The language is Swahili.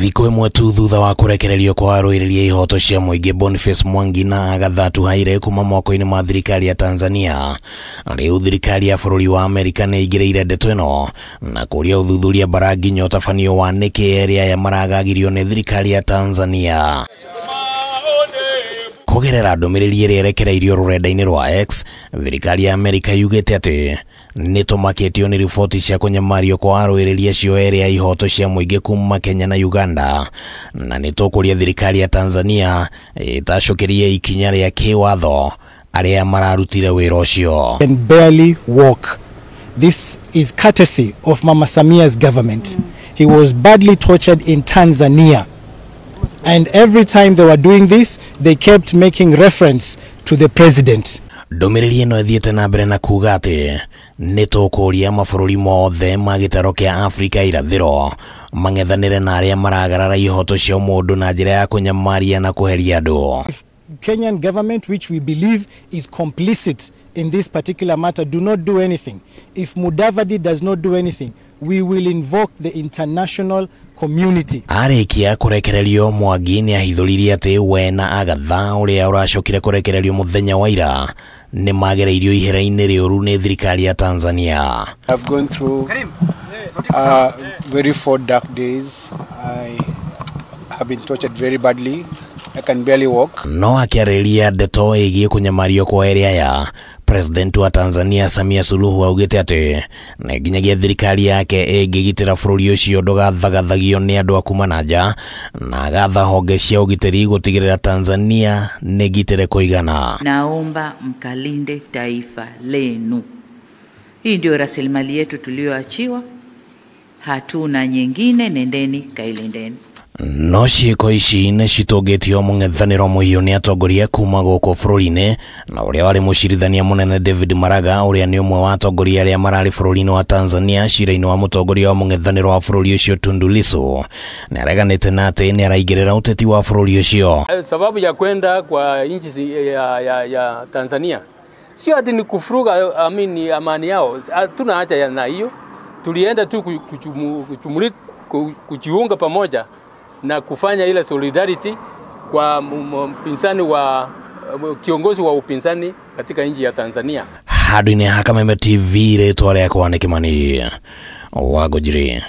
Thiko imwe tu thutha wa kurekererio kwa arũĩrĩri ihoto cia mũingĩ Boniface Mwangi na Agatha Tuhaire kuma moko-inĩ ma thirikari ya Tanzania, rĩu thirikari ya bũrũri wa Amerika nĩ ĩingĩrĩire ndeto ĩno na kũria ũthuthuria barangi nyotabanio wa nĩkĩ ĩrĩa ya maragagirio nĩ thirikari ya Tanzania. Kũgerera ndũmĩrĩri ĩrĩa ĩrekereirio rũrenda-inĩ rwa X, thirikari ya Amerika yugĩte atĩ nĩtũmakĩtio nĩ riboti cia kũnyamario kwa arũĩrĩri acio erĩ a ihoto cia mũingĩ kuma Kenya na Uganda, na nĩtũkũria thirikari ya Tanzania ĩtacũkĩrie ikinya rĩa kĩwatho arĩa mararutire wĩra ũcio. Can barely walk. This is courtesy of Mama Samia's government. He was badly tortured in Tanzania. And every time they were doing this, they kept making reference to the president. Ndũmĩrĩri ĩno ĩthiĩte na mbere na kuga atĩ nĩtũkũria mabũrũri mothe ma gĩtarũ kĩa Afrika irathĩro mang'ethanĩre na arĩa maragarara ihoto cia mũndũ na njĩra ya kũnyamaria na kũheria andũ. Kenyan government, which we believe is complicit in this particular matter, do not do anything. If Mudavadi does not do anything, we will invoke the international community. Arĩkia kũrekererio, Mwangi nĩahithũririe atĩ we na Agatha ũrĩa ũracokire kũrekererio mũthenya wa ira nĩ magereirio ihera-inĩ rĩũru nĩ thirikari ya Tanzania. I've gone through very 4 dark days. I have been tortured very badly. I can barely walk. No akĩarĩria ndeto ĩgiĩ kũnyamario kwa erĩ aya, President wa Tanzania Samia Suluhu augĩte atĩ nĩ nginyagia thirikari yake ĩngĩgitĩra bũrũri ũcio ndũgathagathagio nĩ andũ a kuma na nja, na agatha honge cia ũgitĩri gũtigĩrĩra Tanzania nĩ gitĩre kũigana. Naomba mkalinde taifa lenu. Hii ndio rasilimali yetu tulioachiwa. Hatuna nyingine, nendeni kailindeni. No ciĩko ici nĩ citũngĩtio mũng'ethanĩro mũhiũ nĩ atongoria kuma gũkũ bũrũri-inĩ, na ũrĩa warĩ mũcirithania mũnene David Maraga ũrĩa nĩ ũmwe wa atongoria arĩa mararĩ bũrũri-inĩ wa Tanzania cira-inĩ wa mũtongoria wa mũng'ethanĩro wa bũrũri ũcio Tundu Lissu nĩ areganĩte na atĩ nĩ araingĩrĩra ũteti wa bũrũri ũcio. Sababu ya kwenda kwa nchi ya Tanzania sio ati ni kufuruga amani yao, hatuna haja na hiyo. Tulienda tu kujiunga pamoja na kufanya ile solidarity kwa mpinzani wa kiongozi wa upinzani katika nchi ya Tanzania. Hadu-inĩ ha Kameme TV rĩtwa rĩakwa nĩ Kĩmani Wangũnjiri.